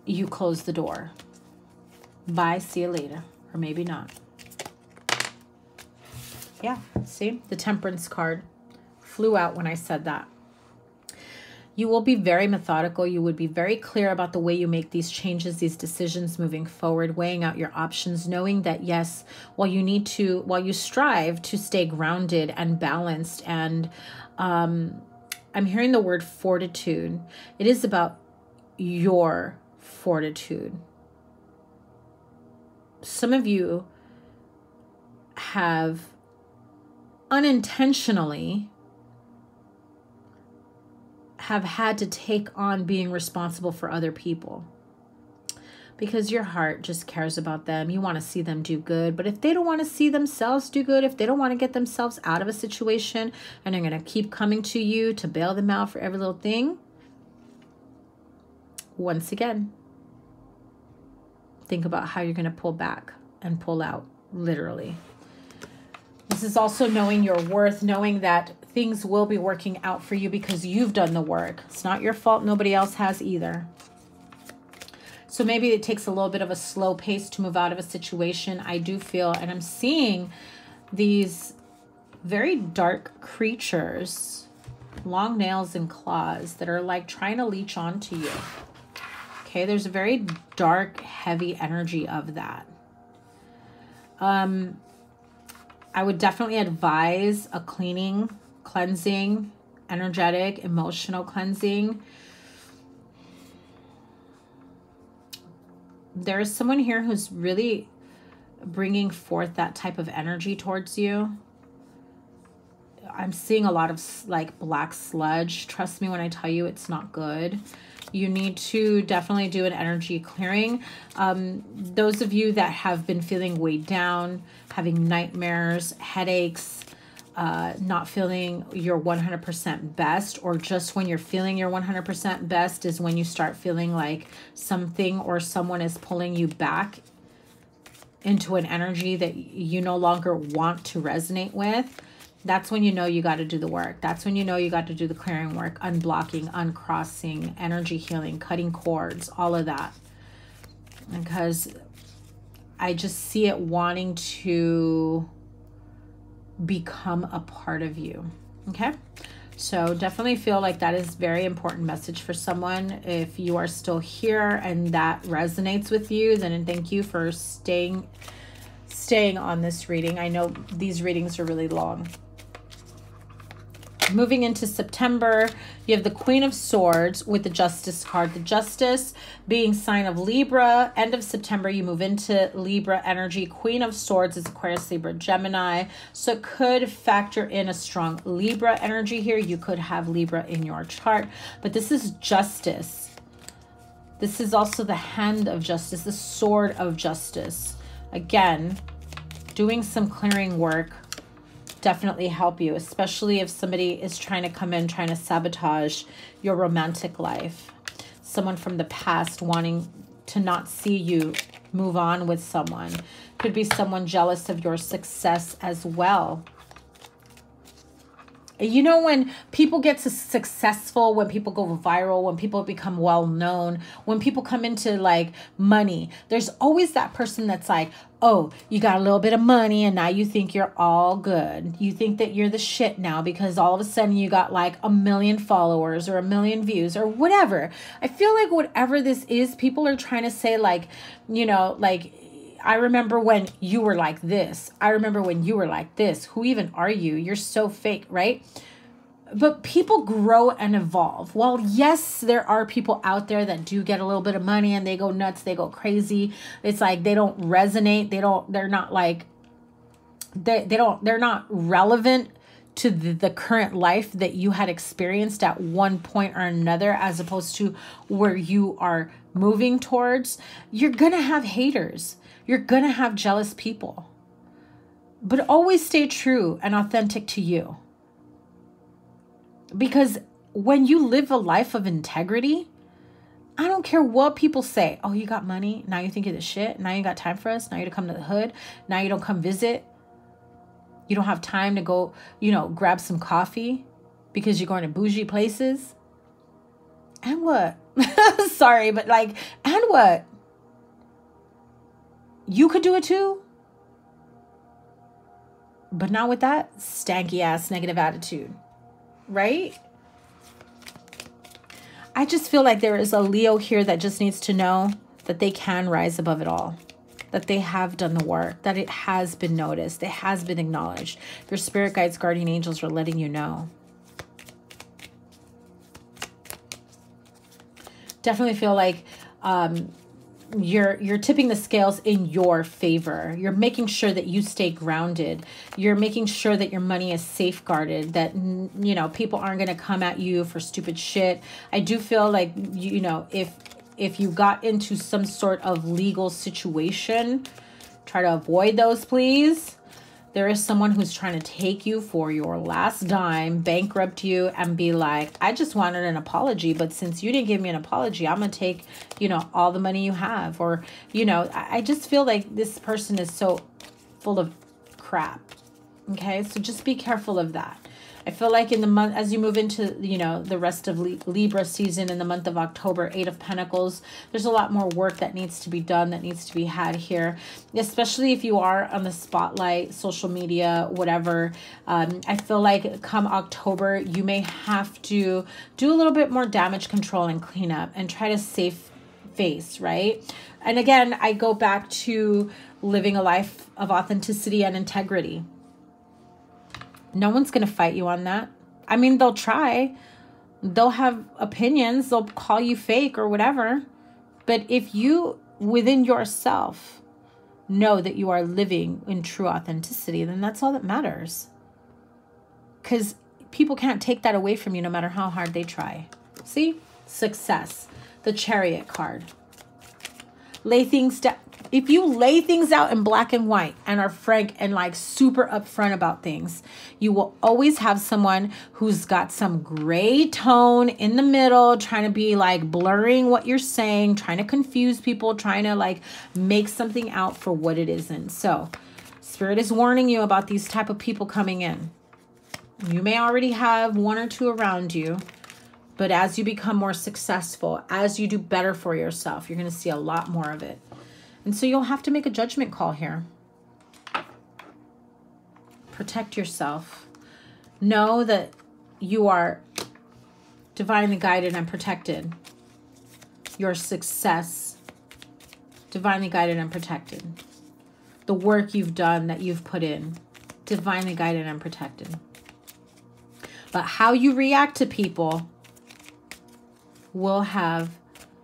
you close the door. Bye, see you later. Or maybe not. Yeah, see? The Temperance card flew out when I said that. You will be very methodical. You would be very clear about the way you make these changes, these decisions moving forward, weighing out your options, knowing that, yes, while you strive to stay grounded and balanced, and I'm hearing the word fortitude. It is about your fortitude. Some of you have unintentionally have had to take on being responsible for other people because your heart just cares about them. You want to see them do good. But if they don't want to see themselves do good, if they don't want to get themselves out of a situation and they're going to keep coming to you to bail them out for every little thing, once again, think about how you're going to pull back and pull out, literally. This is also knowing your worth, knowing that things will be working out for you because you've done the work. It's not your fault. Nobody else has either. So maybe it takes a little bit of a slow pace to move out of a situation. I do feel, and I'm seeing these very dark creatures, long nails and claws that are like trying to leech onto you. Okay, there's a very dark, heavy energy of that. I would definitely advise a cleaning, cleansing, energetic, emotional cleansing. There is someone here who's really bringing forth that type of energy towards you. I'm seeing a lot of like black sludge. Trust me when I tell you it's not good. You need to definitely do an energy clearing. Those of you that have been feeling weighed down, having nightmares, headaches, not feeling your 100% best, or just when you're feeling your 100% best is when you start feeling like something or someone is pulling you back into an energy that you no longer want to resonate with. That's when you know you got to do the work. That's when you know you got to do the clearing work, unblocking, uncrossing, energy healing, cutting cords, all of that. Because I just see it wanting to become a part of you. Okay? So definitely feel like that is very important message for someone. If you are still here and that resonates with you, then thank you for staying on this reading. I know these readings are really long. Moving into September, you have the Queen of Swords with the Justice card. The Justice being sign of Libra. End of September, you move into Libra energy. Queen of Swords is Aquarius, Libra, Gemini. So it could factor in a strong Libra energy here. You could have Libra in your chart. But this is justice. This is also the hand of justice, the sword of justice. Again, doing some clearing work definitely help you, especially if somebody is trying to come in, trying to sabotage your romantic life. Someone from the past wanting to not see you move on with someone. Could be someone jealous of your success as well. You know, when people get successful, when people go viral, when people become well known, when people come into like money, there's always that person that's like, oh, you got a little bit of money and now you think you're all good. You think that you're the shit now because all of a sudden you got like 1 million followers or 1 million views or whatever. I feel like whatever this is, people are trying to say like, you know, like, I remember when you were like this. I remember when you were like this. Who even are you? You're so fake, right? But people grow and evolve. Well, yes, there are people out there that do get a little bit of money and they go nuts, they go crazy. It's like they don't resonate. They're not like, they're not relevant to the current life that you had experienced at one point or another, as opposed to where you are moving towards. You're going to have haters. You're going to have jealous people. But always stay true and authentic to you. Because when you live a life of integrity, I don't care what people say. Oh, you got money? Now you think you're the shit? Now you got time for us? Now you to come to the hood? Now you don't come visit? You don't have time to go, you know, grab some coffee because you're going to bougie places? And what? Sorry, but like, and what? You could do it too. But not with that stanky ass negative attitude. Right? I just feel like there is a Leo here that just needs to know that they can rise above it all. That they have done the work. That it has been noticed. It has been acknowledged. Your spirit guides, guardian angels are letting you know. Definitely feel like you're tipping the scales in your favor. You're making sure that you stay grounded. You're making sure that your money is safeguarded, that, you know, people aren't going to come at you for stupid shit. I do feel like, you know, if you got into some sort of legal situation, try to avoid those, please. There is someone who's trying to take you for your last dime, bankrupt you, and be like, I just wanted an apology, but since you didn't give me an apology, I'm going to take, you know, all the money you have. Or, you know, I just feel like this person is so full of crap. Okay, so just be careful of that. I feel like in the month, as you move into, you know, the rest of Libra season in the month of October, 8 of Pentacles, there's a lot more work that needs to be done, that needs to be had here, especially if you are on the spotlight, social media, whatever. I feel like come October, you may have to do a little bit more damage control and cleanup and try to save face, right? And again, I go back to living a life of authenticity and integrity. No one's going to fight you on that. I mean, they'll try. They'll have opinions. They'll call you fake or whatever. But if you, within yourself, know that you are living in true authenticity, then that's all that matters. Because people can't take that away from you no matter how hard they try. See? Success. The Chariot card. Lay things down. If you lay things out in black and white and are frank and like super upfront about things, you will always have someone who's got some gray tone in the middle, trying to be like blurring what you're saying, trying to confuse people, trying to like make something out for what it isn't. So Spirit is warning you about these type of people coming in. You may already have 1 or 2 around you, but as you become more successful, as you do better for yourself, you're going to see a lot more of it. And so you'll have to make a judgment call here. Protect yourself. Know that you are divinely guided and protected. Your success, divinely guided and protected. The work you've done, that you've put in, divinely guided and protected. But how you react to people will have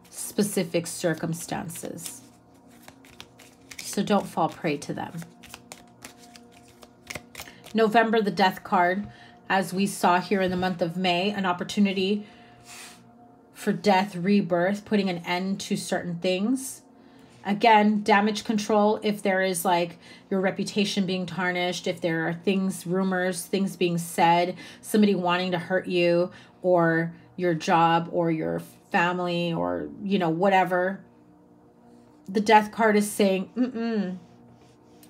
specific circumstances. So don't fall prey to them. November, the Death card. As we saw here in the month of May, an opportunity for death, rebirth, putting an end to certain things. Again, damage control, if there is like your reputation being tarnished, if there are things, rumors, things being said, somebody wanting to hurt you or your job or your family or, you know, whatever. The Death card is saying,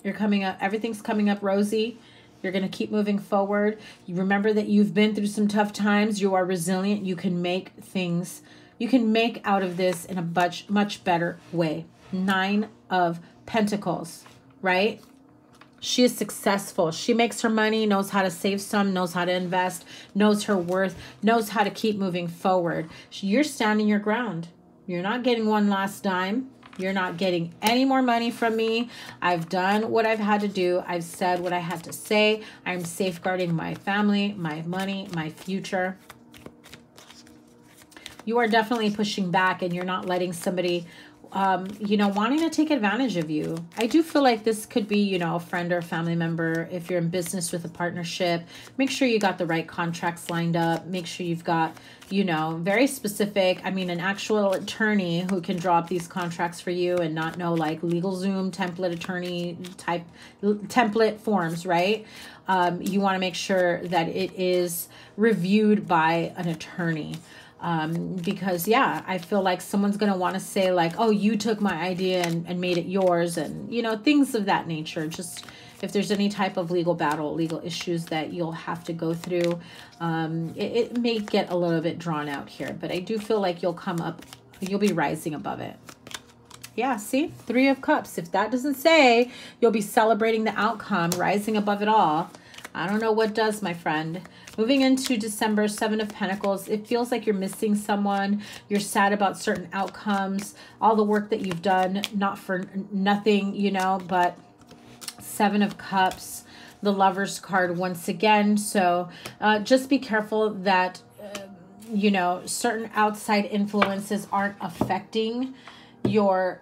you're coming up, everything's coming up rosy. You're going to keep moving forward. You remember that you've been through some tough times. You are resilient. You can make things, you can make out of this in a much better way. 9 of Pentacles, right? She is successful. She makes her money, knows how to save some, knows how to invest, knows her worth, knows how to keep moving forward. You're standing your ground. You're not getting one last dime. You're not getting any more money from me. I've done what I've had to do. I've said what I had to say. I'm safeguarding my family, my money, my future. You are definitely pushing back and you're not letting somebody, you know, wanting to take advantage of you. I do feel like this could be, you know, a friend or a family member. If you're in business with a partnership, make sure you got the right contracts lined up. Make sure you've got, you know, very specific, I mean, an actual attorney who can draw up these contracts for you and not know like LegalZoom template attorney type template forms, right? You want to make sure that it is reviewed by an attorney. Because yeah, I feel like someone's going to want to say like, oh, you took my idea and made it yours. And, you know, things of that nature. Just if there's any type of legal battle, legal issues that you'll have to go through, it may get a little bit drawn out here, but I do feel like you'll come up, you'll be rising above it. Yeah, see, 3 of Cups. If that doesn't say you'll be celebrating the outcome, rising above it all, I don't know what does, my friend. Moving into December, 7 of Pentacles, it feels like you're missing someone. You're sad about certain outcomes, all the work that you've done, not for nothing, you know, but 7 of Cups, the Lover's card once again. So just be careful that, you know, certain outside influences aren't affecting your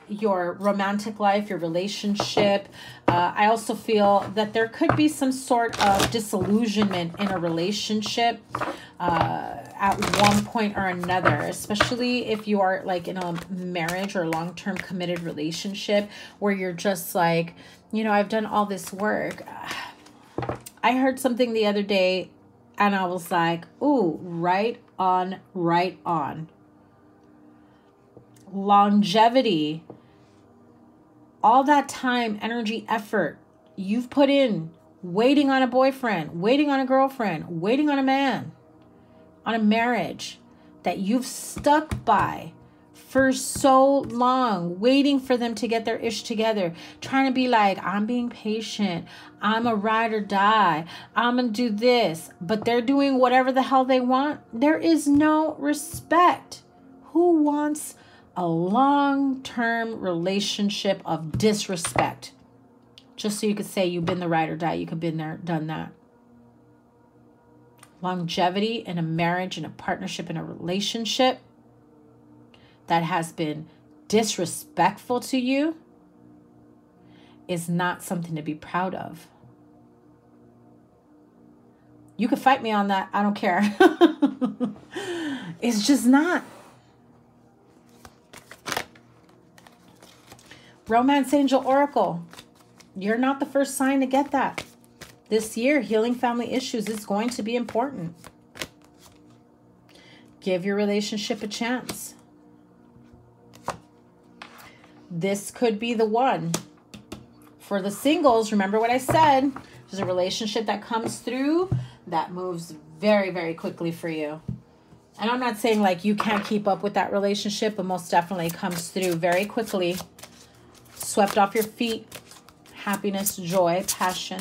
your romantic life, your relationship. I also feel that there could be some sort of disillusionment in a relationship at one point or another, especially if you are like in a marriage or long-term committed relationship where you're just like, you know, I've done all this work. I heard something the other day and I was like, ooh, right on, right on. Longevity, all that time, energy, effort you've put in waiting on a boyfriend, waiting on a girlfriend, waiting on a man, on a marriage that you've stuck by for so long, waiting for them to get their ish together, trying to be like, I'm being patient, I'm a ride or die, I'm gonna do this, but they're doing whatever the hell they want. There is no respect. Who wants a long-term relationship of disrespect? Just so you could say you've been the ride or die, you could have been there, done that. Longevity in a marriage, in a partnership, in a relationship that has been disrespectful to you is not something to be proud of. You can fight me on that. I don't care. It's just not. Romance Angel Oracle. You're not the first sign to get that. This year, healing family issues is going to be important. Give your relationship a chance. This could be the one. For the singles, remember what I said. There's a relationship that comes through that moves very, very quickly for you. And I'm not saying like you can't keep up with that relationship, but most definitely comes through very quickly. Swept off your feet. Happiness, joy, passion.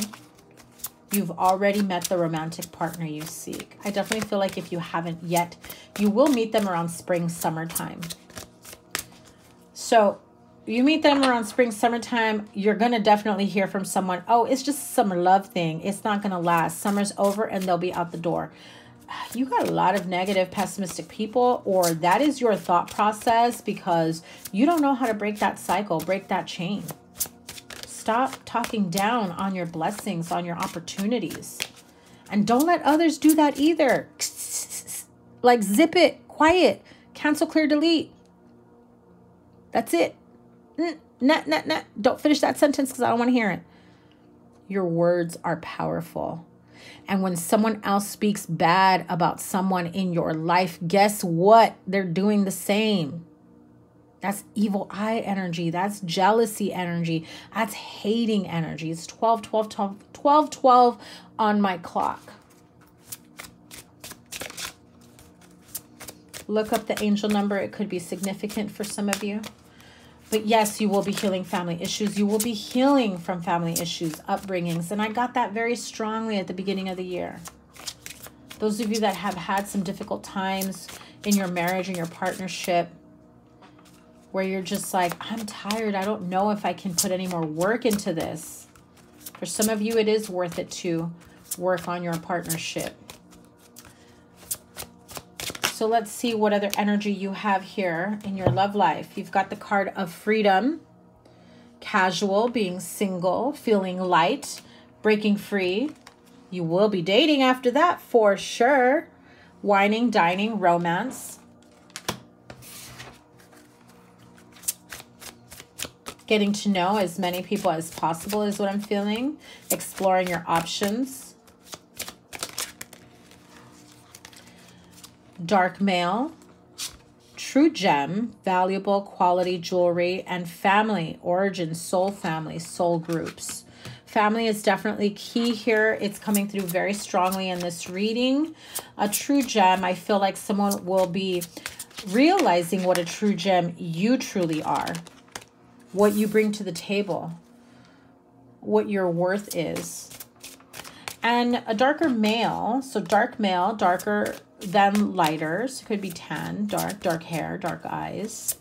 You've already met the romantic partner you seek. I definitely feel like if you haven't yet, you will meet them around spring, summertime. So you meet them around spring, summertime, you're going to definitely hear from someone, oh, it's just a summer love thing. It's not going to last. Summer's over and they'll be out the door. You got a lot of negative, pessimistic people, or that is your thought process because you don't know how to break that cycle, break that chain. Stop talking down on your blessings, on your opportunities. And don't let others do that either. Like zip it, quiet, cancel, clear, delete. That's it. Don't finish that sentence because I don't want to hear it. Your words are powerful. And when someone else speaks bad about someone in your life, guess what? They're doing the same. That's evil eye energy. That's jealousy energy. That's hating energy. It's 12, 12, 12, 12, 12 on my clock. Look up the angel number. It could be significant for some of you. But yes, you will be healing family issues. You will be healing from family issues, upbringings. And I got that very strongly at the beginning of the year. Those of you that have had some difficult times in your marriage and your partnership, where you're just like, I'm tired. I don't know if I can put any more work into this. For some of you, it is worth it to work on your partnership. So let's see what other energy you have here in your love life. You've got the card of freedom, casual, being single, feeling light, breaking free. You will be dating after that for sure. Whining, dining, romance. Getting to know as many people as possible is what I'm feeling. Exploring your options. Dark male, true gem, valuable quality jewelry, and family, origin, soul family, soul groups. Family is definitely key here. It's coming through very strongly in this reading. A true gem, I feel like someone will be realizing what a true gem you truly are, what you bring to the table, what your worth is. And a darker male, so dark male, darker than lighter. So it could be tan, dark hair, dark eyes.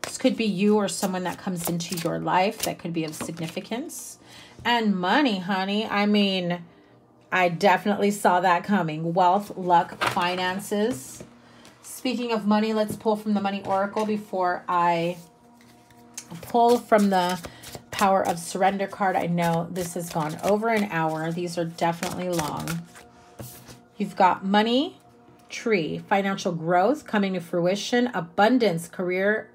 This could be you or someone that comes into your life that could be of significance. And money, honey. I mean, I definitely saw that coming. Wealth, luck, finances. Speaking of money, let's pull from the Money Oracle before I pull from the Power of Surrender card. I know this has gone over an hour. These are definitely long. You've got money, tree, financial growth coming to fruition, abundance, careers,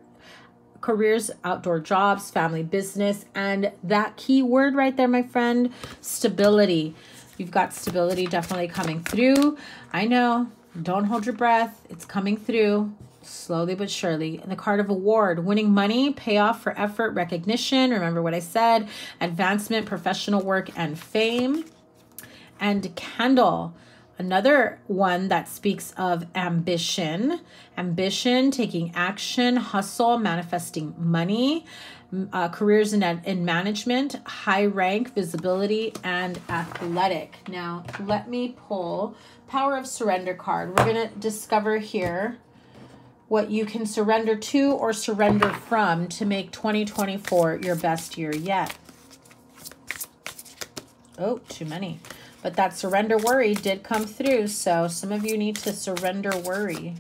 outdoor jobs, family business, and that key word right there, my friend, stability. You've got stability definitely coming through. I know, don't hold your breath. It's coming through slowly but surely. And the card of award, winning money, payoff for effort, recognition. Remember what I said, advancement, professional work, and fame. And candle, another one that speaks of ambition, taking action, hustle, manifesting money, careers in management, high rank, visibility, and athletic. Now, let me pull Power of Surrender card. We're going to discover here what you can surrender to or surrender from to make 2024 your best year yet. Oh, too many. But that surrender worry did come through, so some of you need to surrender worry.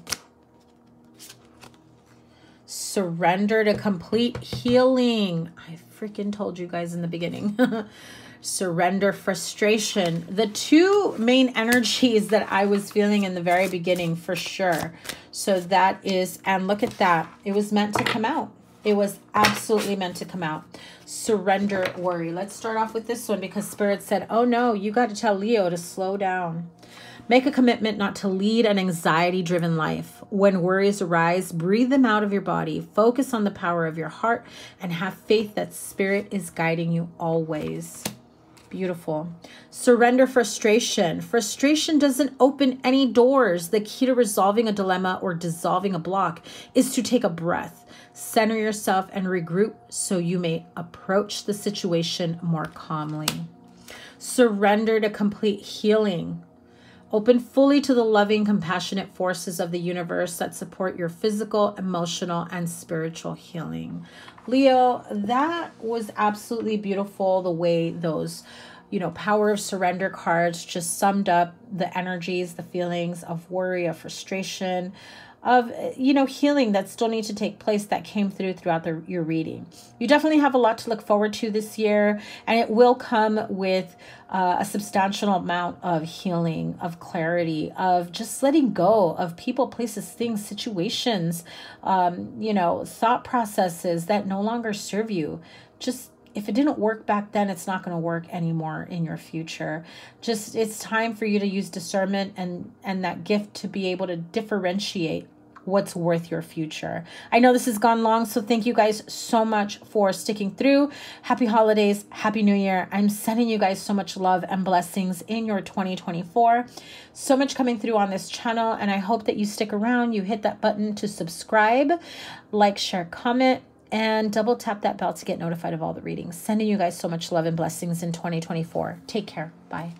Surrender to complete healing. I freaking told you guys in the beginning. Surrender frustration. The two main energies that I was feeling in the very beginning for sure. So that is, and look at that. It was meant to come out. It was absolutely meant to come out. Surrender worry. Let's start off with this one because Spirit said, oh no, you got to tell Leo to slow down. Make a commitment not to lead an anxiety-driven life. When worries arise, breathe them out of your body. Focus on the power of your heart and have faith that Spirit is guiding you always. Beautiful. Surrender frustration. Frustration doesn't open any doors. The key to resolving a dilemma or dissolving a block is to take a breath, center yourself, and regroup so you may approach the situation more calmly. Surrender to complete healing. Open fully to the loving, compassionate forces of the universe that support your physical, emotional, and spiritual healing. Leo, that was absolutely beautiful the way those, Power of Surrender cards just summed up the energies, the feelings of worry, of frustration, of, you know, healing that still needs to take place that came throughout your reading. You definitely have a lot to look forward to this year, and it will come with a substantial amount of healing, of clarity, of just letting go of people, places, things, situations, you know, thought processes that no longer serve you. Just, if it didn't work back then, it's not going to work anymore in your future. Just, it's time for you to use discernment and that gift to be able to differentiate what's worth your future. I know this has gone long, so thank you guys so much for sticking through. Happy holidays, happy new year. I'm sending you guys so much love and blessings in your 2024. So much coming through on this channel, and I hope that you stick around. You hit that button to subscribe, like, share, comment, and double tap that bell to get notified of all the readings. Sending you guys so much love and blessings in 2024. Take care. Bye.